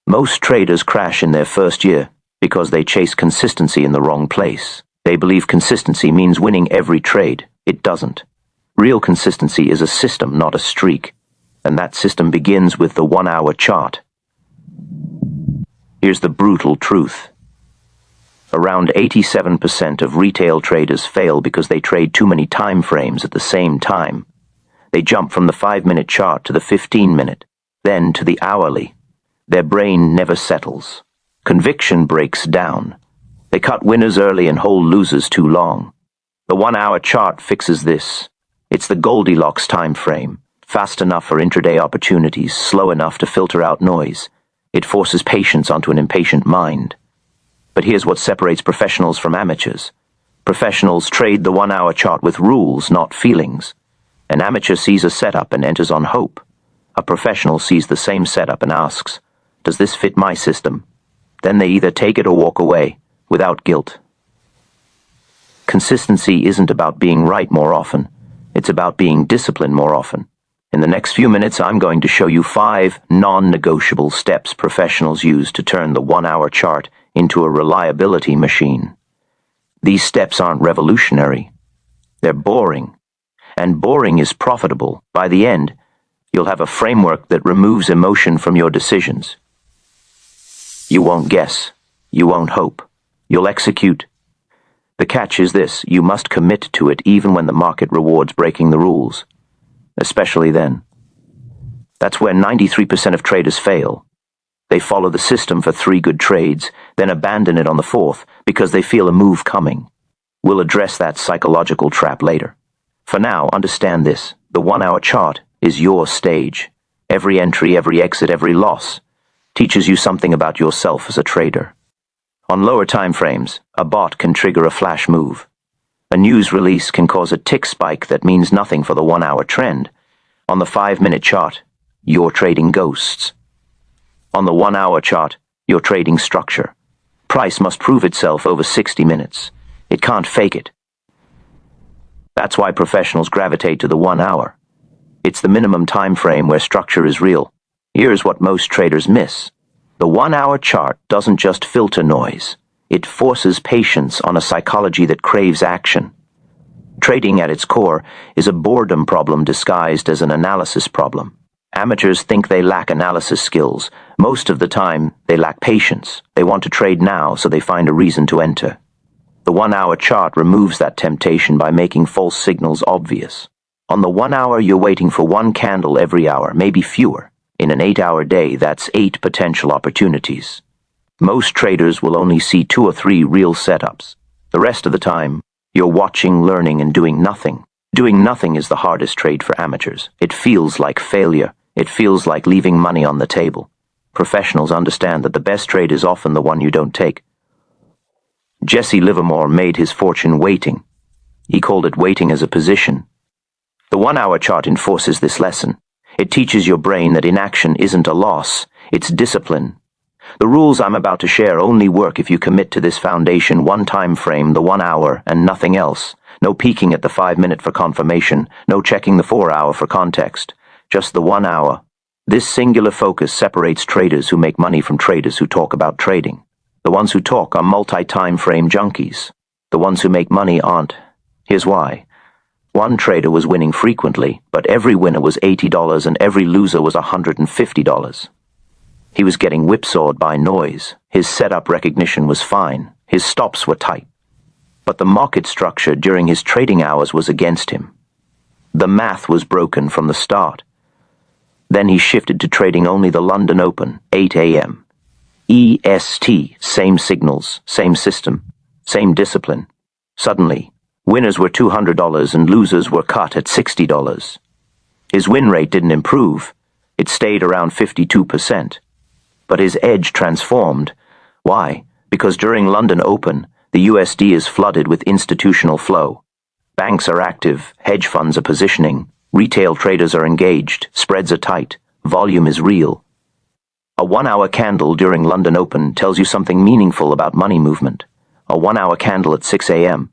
Most traders crash in their first year because they chase consistency in the wrong place. They believe consistency means winning every trade. It doesn't. Real consistency is a system, not a streak. And that system begins with the 1-hour chart. Here's the brutal truth. Around 87% of retail traders fail because they trade too many time frames at the same time. They jump from the 5-minute chart to the 15-minute, then to the hourly. Their brain never settles. Conviction breaks down. They cut winners early and hold losers too long. The 1-hour chart fixes this. It's the Goldilocks time frame. Fast enough for intraday opportunities, slow enough to filter out noise. It forces patience onto an impatient mind. But here's what separates professionals from amateurs. Professionals trade the 1-hour chart with rules, not feelings. An amateur sees a setup and enters on hope. A professional sees the same setup and asks, "Does this fit my system?" Then they either take it or walk away, without guilt. Consistency isn't about being right more often. It's about being disciplined more often. In the next few minutes, I'm going to show you 5 non-negotiable steps professionals use to turn the 1-hour chart into a reliability machine. These steps aren't revolutionary. They're boring. And boring is profitable. By the end, you'll have a framework that removes emotion from your decisions. You won't guess. You won't hope. You'll execute. The catch is this: you must commit to it even when the market rewards breaking the rules. Especially then. That's where 93% of traders fail. They follow the system for 3 good trades, then abandon it on the 4th because they feel a move coming. We'll address that psychological trap later. For now, understand this: the 1-hour chart is your stage. Every entry, every exit, every loss teaches you something about yourself as a trader. On lower time frames, a bot can trigger a flash move. A news release can cause a tick spike that means nothing for the 1-hour trend. On the 5-minute chart, you're trading ghosts. On the 1-hour chart, you're trading structure. Price must prove itself over 60 minutes. It can't fake it. That's why professionals gravitate to the 1-hour. It's the minimum time frame where structure is real. Here's what most traders miss. The 1-hour chart doesn't just filter noise. It forces patience on a psychology that craves action. Trading at its core is a boredom problem disguised as an analysis problem. Amateurs think they lack analysis skills. Most of the time, they lack patience. They want to trade now, so they find a reason to enter. The 1-hour chart removes that temptation by making false signals obvious. On the 1-hour, you're waiting for 1 candle every hour, maybe fewer. In an 8-hour day, that's 8 potential opportunities. Most traders will only see 2 or 3 real setups. The rest of the time, you're watching, learning, and doing nothing. Doing nothing is the hardest trade for amateurs. It feels like failure. It feels like leaving money on the table. Professionals understand that the best trade is often the one you don't take. Jesse Livermore made his fortune waiting. He called it waiting as a position. The 1-hour chart enforces this lesson. It teaches your brain that inaction isn't a loss, it's discipline. The rules I'm about to share only work if you commit to this foundation: 1 time frame, the 1-hour, and nothing else. No peeking at the 5-minute for confirmation, no checking the 4-hour for context. Just the 1-hour. This singular focus separates traders who make money from traders who talk about trading. The ones who talk are multi-time frame junkies. The ones who make money aren't. Here's why. One trader was winning frequently, but every winner was $80 and every loser was $150. He was getting whipsawed by noise. His setup recognition was fine. His stops were tight. But the market structure during his trading hours was against him. The math was broken from the start. Then he shifted to trading only the London Open, 8 a.m. EST, same signals, same system, same discipline. Suddenly, winners were $200 and losers were cut at $60. His win rate didn't improve. It stayed around 52%. But his edge transformed. Why? Because during London Open, the USD is flooded with institutional flow. Banks are active, hedge funds are positioning, retail traders are engaged, spreads are tight, volume is real. A 1-hour candle during London Open tells you something meaningful about money movement. A 1-hour candle at 6 a.m.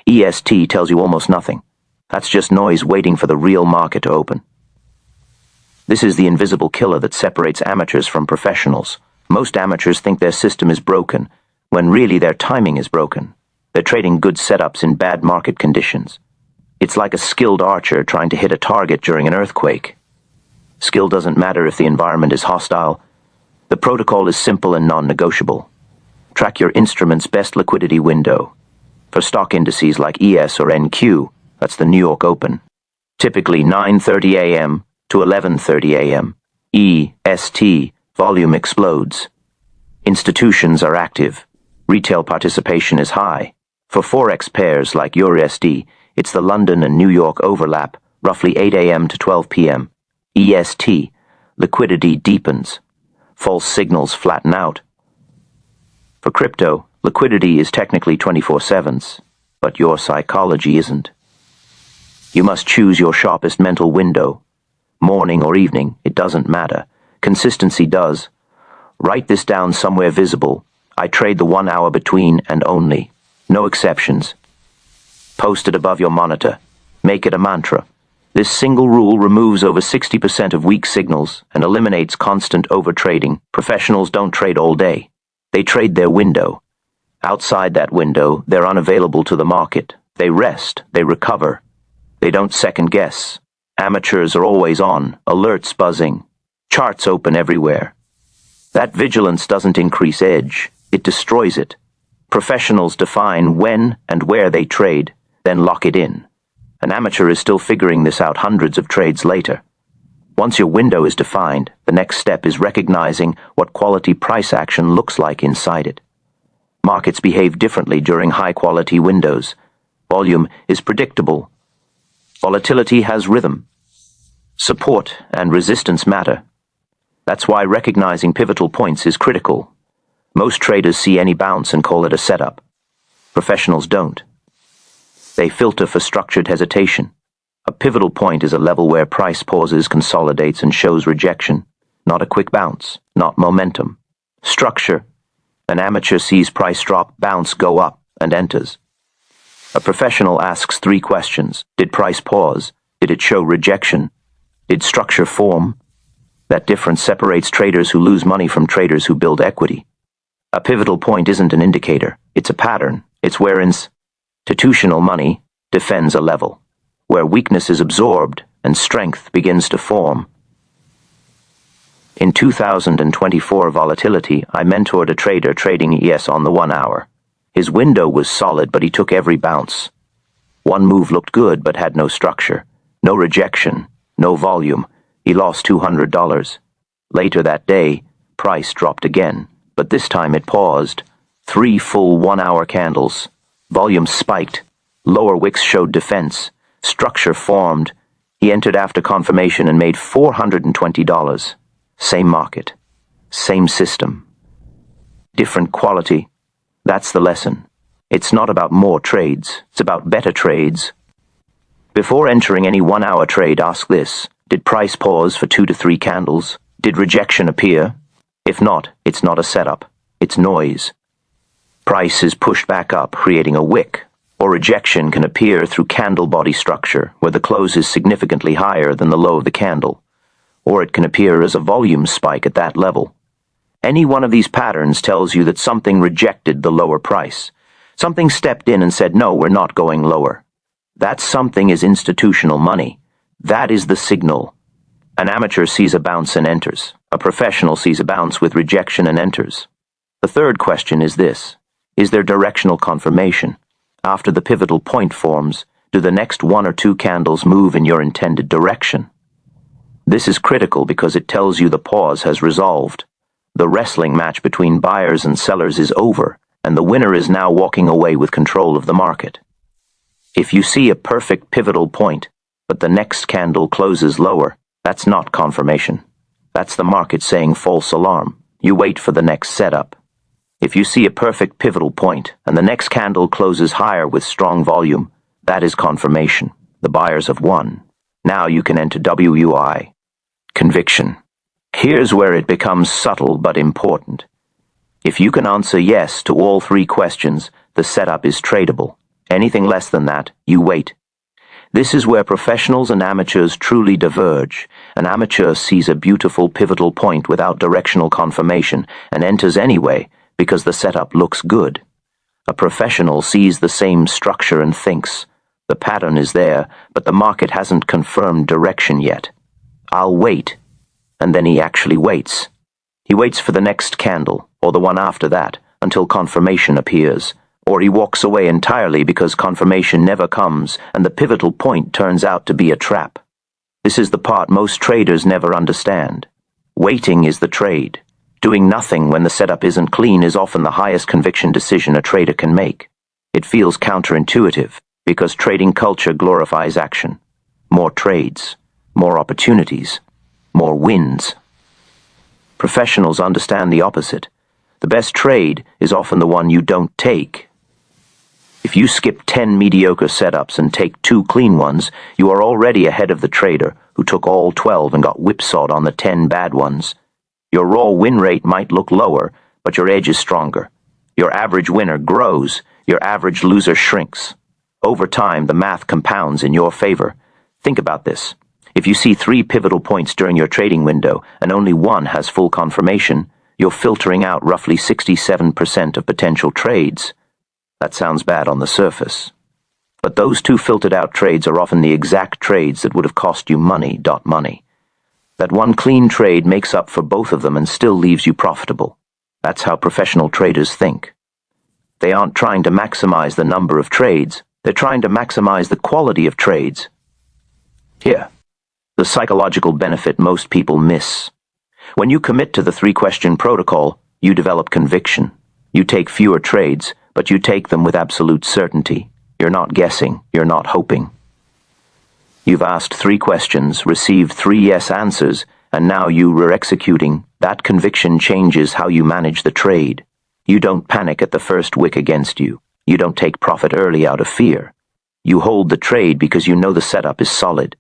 EST tells you almost nothing. That's just noise waiting for the real market to open. This is the invisible killer that separates amateurs from professionals. Most amateurs think their system is broken, when really their timing is broken. They're trading good setups in bad market conditions. It's like a skilled archer trying to hit a target during an earthquake. Skill doesn't matter if the environment is hostile. The protocol is simple and non-negotiable. Track your instrument's best liquidity window. For stock indices like ES or NQ, that's the New York Open. Typically 9:30 a.m. to 11:30 a.m. EST, volume explodes. Institutions are active. Retail participation is high. For Forex pairs like EURUSD, it's the London and New York overlap, roughly 8 a.m. to 12 p.m. EST, liquidity deepens. False signals flatten out. For crypto, liquidity is technically 24/7, but your psychology isn't. You must choose your sharpest mental window. Morning or evening, it doesn't matter. Consistency does. Write this down somewhere visible. I trade the 1 hour between and only. No exceptions. Post it above your monitor. Make it a mantra. This single rule removes over 60% of weak signals and eliminates constant overtrading. Professionals don't trade all day. They trade their window. Outside that window, they're unavailable to the market. They rest. They recover. They don't second guess. Amateurs are always on, alerts buzzing, charts open everywhere. That vigilance doesn't increase edge. It destroys it. Professionals define when and where they trade, then lock it in. An amateur is still figuring this out hundreds of trades later. Once your window is defined, the next step is recognizing what quality price action looks like inside it. Markets behave differently during high-quality windows. Volume is predictable. Volatility has rhythm. Support and resistance matter. That's why recognizing pivotal points is critical. Most traders see any bounce and call it a setup. Professionals don't. They filter for structured hesitation. A pivotal point is a level where price pauses, consolidates, and shows rejection. Not a quick bounce, not momentum. Structure. An amateur sees price drop, bounce, go up, and enters. A professional asks 3 questions. Did price pause? Did it show rejection? Did structure form? That difference separates traders who lose money from traders who build equity. A pivotal point isn't an indicator. It's a pattern. It's where institutional money defends a level, where weakness is absorbed and strength begins to form. In 2024 volatility, I mentored a trader trading ES on the 1 hour. His window was solid, but he took every bounce. One move looked good, but had no structure, no rejection, no volume. He lost $200. Later that day, price dropped again, but this time it paused. 3 full 1-hour candles. Volume spiked. Lower wicks showed defense. Structure formed. He entered after confirmation and made $420. Same market. Same system. Different quality. That's the lesson. It's not about more trades. It's about better trades. Before entering any 1-hour trade, ask this. Did price pause for 2 to 3 candles? Did rejection appear? If not, it's not a setup. It's noise. Price is pushed back up, creating a wick, or rejection can appear through candle body structure, where the close is significantly higher than the low of the candle, or it can appear as a volume spike at that level. Any one of these patterns tells you that something rejected the lower price. Something stepped in and said, no, we're not going lower. That something is institutional money. That is the signal. An amateur sees a bounce and enters. A professional sees a bounce with rejection and enters. The third question is this. Is there directional confirmation? After the pivotal point forms, do the next 1 or 2 candles move in your intended direction? This is critical because it tells you the pause has resolved. The wrestling match between buyers and sellers is over, and the winner is now walking away with control of the market. If you see a perfect pivotal point, but the next candle closes lower, that's not confirmation. That's the market saying false alarm. You wait for the next setup. If you see a perfect pivotal point, and the next candle closes higher with strong volume, that is confirmation. The buyers have won. Now you can enter WUI. Conviction. Here's where it becomes subtle but important. If you can answer yes to all 3 questions, the setup is tradable. Anything less than that, you wait. This is where professionals and amateurs truly diverge. An amateur sees a beautiful pivotal point without directional confirmation and enters anyway because the setup looks good. A professional sees the same structure and thinks, the pattern is there, but the market hasn't confirmed direction yet. I'll wait. And then he actually waits. He waits for the next candle, or the one after that, until confirmation appears. Or he walks away entirely because confirmation never comes and the pivotal point turns out to be a trap. This is the part most traders never understand. Waiting is the trade. Doing nothing when the setup isn't clean is often the highest conviction decision a trader can make. It feels counterintuitive because trading culture glorifies action. More trades, more opportunities, more wins. Professionals understand the opposite. The best trade is often the one you don't take. If you skip 10 mediocre setups and take 2 clean ones, you are already ahead of the trader who took all 12 and got whipsawed on the 10 bad ones. Your raw win rate might look lower, but your edge is stronger. Your average winner grows, your average loser shrinks. Over time, the math compounds in your favor. Think about this. If you see 3 pivotal points during your trading window and only one has full confirmation, you're filtering out roughly 67% of potential trades. That sounds bad on the surface. But those 2 filtered out trades are often the exact trades that would have cost you money. That one clean trade makes up for both of them and still leaves you profitable. That's how professional traders think. They aren't trying to maximize the number of trades, they're trying to maximize the quality of trades. Here, the psychological benefit most people miss. When you commit to the 3-question protocol, you develop conviction. You take fewer trades, but you take them with absolute certainty. You're not guessing, you're not hoping. You've asked 3 questions, received 3 yes answers, and now you are executing. That conviction changes how you manage the trade. You don't panic at the first wick against you. You don't take profit early out of fear. You hold the trade because you know the setup is solid.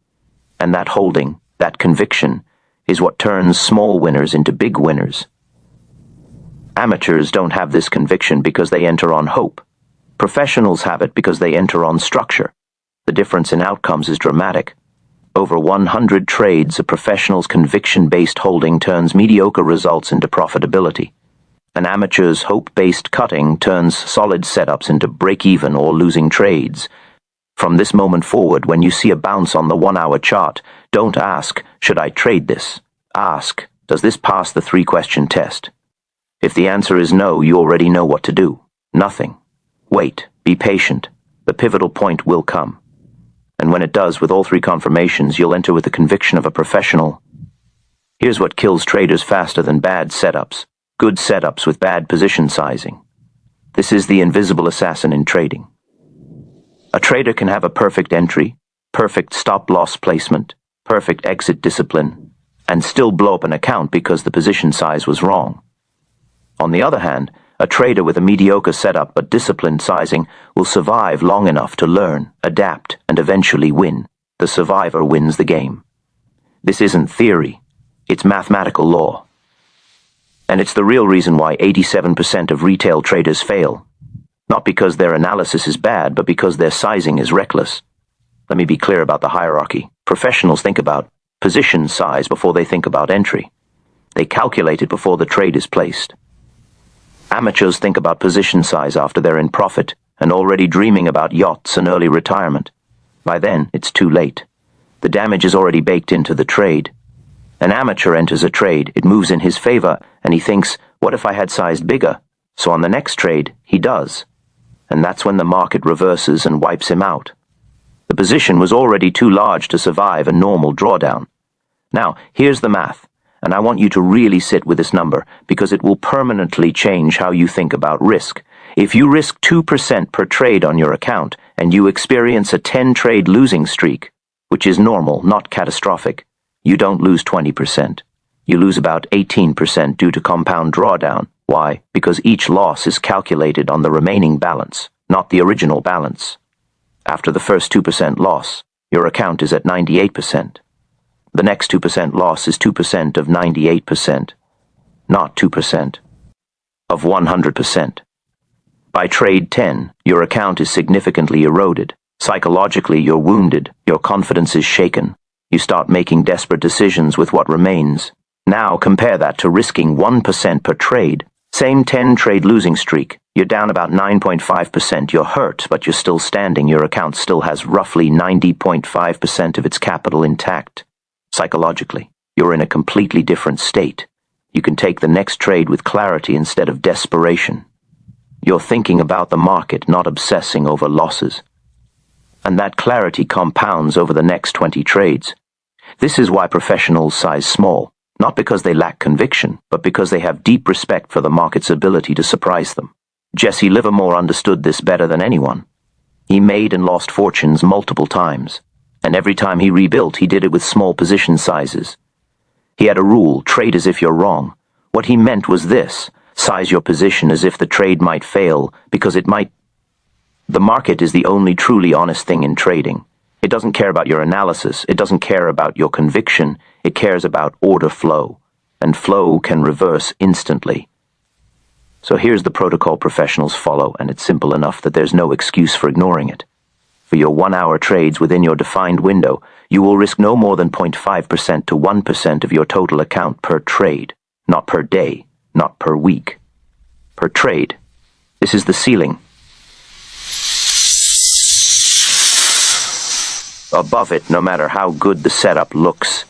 And that holding, that conviction, is what turns small winners into big winners. Amateurs don't have this conviction because they enter on hope. Professionals have it because they enter on structure. The difference in outcomes is dramatic. Over 100 trades, a professional's conviction-based holding turns mediocre results into profitability. An amateur's hope-based cutting turns solid setups into break-even or losing trades. From this moment forward, when you see a bounce on the 1-hour chart, don't ask, should I trade this? Ask, does this pass the 3-question test? If the answer is no, you already know what to do. Nothing. Wait. Be patient. The pivotal point will come. And when it does, with all 3 confirmations, you'll enter with the conviction of a professional. Here's what kills traders faster than bad setups. Good setups with bad position sizing. This is the invisible assassin in trading. A trader can have a perfect entry, perfect stop-loss placement, perfect exit discipline, and still blow up an account because the position size was wrong. On the other hand, a trader with a mediocre setup but disciplined sizing will survive long enough to learn, adapt, and eventually win. The survivor wins the game. This isn't theory, it's mathematical law. And it's the real reason why 87% of retail traders fail. Not because their analysis is bad, but because their sizing is reckless. Let me be clear about the hierarchy. Professionals think about position size before they think about entry. They calculate it before the trade is placed. Amateurs think about position size after they're in profit and already dreaming about yachts and early retirement. By then, it's too late. The damage is already baked into the trade. An amateur enters a trade, it moves in his favor, and he thinks, what if I had sized bigger? So on the next trade, he does. And that's when the market reverses and wipes him out. The position was already too large to survive a normal drawdown. Now, here's the math. And I want you to really sit with this number because it will permanently change how you think about risk. If you risk 2% per trade on your account and you experience a 10-trade losing streak, which is normal, not catastrophic, you don't lose 20%. You lose about 18% due to compound drawdown. Why? Because each loss is calculated on the remaining balance, not the original balance. After the first 2% loss, your account is at 98%. The next 2% loss is 2% of 98%, not 2% of 100%. By trade 10, your account is significantly eroded, Psychologically, you're wounded, your confidence is shaken. You start making desperate decisions with what remains. Now compare that to risking 1% per trade. Same 10-trade losing streak. You're down about 9.5%. You're hurt, but you're still standing. Your account still has roughly 90.5% of its capital intact. Psychologically, you're in a completely different state. You can take the next trade with clarity instead of desperation. You're thinking about the market, not obsessing over losses. And that clarity compounds over the next 20 trades. This is why professionals size small, not because they lack conviction, but because they have deep respect for the market's ability to surprise them. Jesse Livermore understood this better than anyone. He made and lost fortunes multiple times, and every time he rebuilt, he did it with small position sizes. He had a rule: trade as if you're wrong. What he meant was this: size your position as if the trade might fail, because it might. The market is the only truly honest thing in trading. It doesn't care about your analysis, it doesn't care about your conviction, it cares about order flow, and flow can reverse instantly. So here's the protocol professionals follow, and it's simple enough that there's no excuse for ignoring it. For your 1-hour trades within your defined window, you will risk no more than 0.5% to 1% of your total account per trade, not per day, not per week. Per trade. This is the ceiling. Above it, no matter how good the setup looks.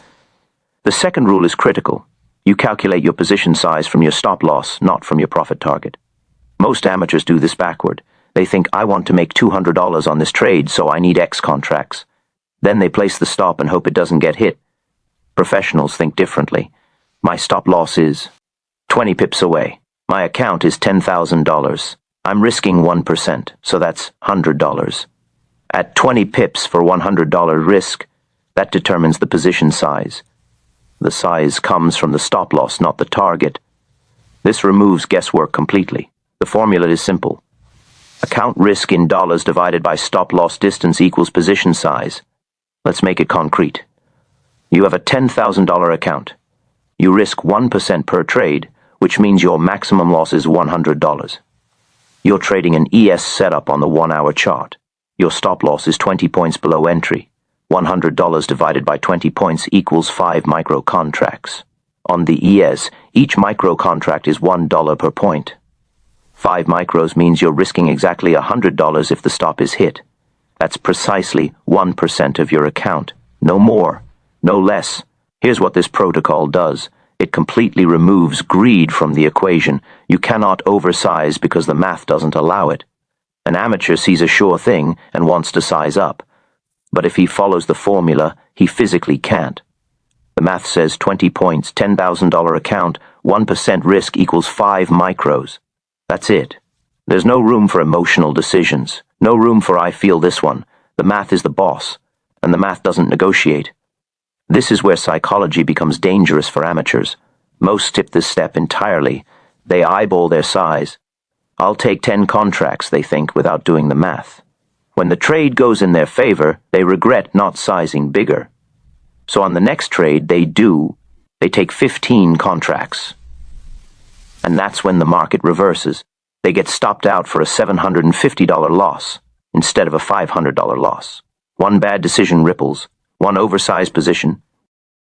The second rule is critical. You calculate your position size from your stop loss, not from your profit target. Most amateurs do this backward. They think, I want to make $200 on this trade, so I need X contracts. Then they place the stop and hope it doesn't get hit. Professionals think differently. My stop loss is 20 pips away. My account is $10,000. I'm risking 1%, so that's $100. At 20 pips for $100 risk, that determines the position size. The size comes from the stop loss, not the target. This removes guesswork completely. The formula is simple. Account risk in dollars divided by stop loss distance equals position size. Let's make it concrete. You have a $10,000 account. You risk 1% per trade, which means your maximum loss is $100. You're trading an ES setup on the 1-hour chart. Your stop loss is 20 points below entry. $100 divided by 20 points equals 5 micro contracts. On the ES, each micro contract is $1 per point. 5 micros means you're risking exactly $100 if the stop is hit. That's precisely 1% of your account. No more, no less. Here's what this protocol does. It completely removes greed from the equation. You cannot oversize because the math doesn't allow it. An amateur sees a sure thing and wants to size up. But if he follows the formula, he physically can't. The math says 20 points, $10,000 account, 1% risk equals 5 micros. That's it. There's no room for emotional decisions. No room for I feel this one. The math is the boss, and the math doesn't negotiate. This is where psychology becomes dangerous for amateurs. Most skip this step entirely. They eyeball their size. I'll take 10 contracts, they think, without doing the math. When the trade goes in their favor, they regret not sizing bigger. So on the next trade, they take 15 contracts. And that's when the market reverses. They get stopped out for a $750 loss instead of a $500 loss. One bad decision ripples, one oversized position,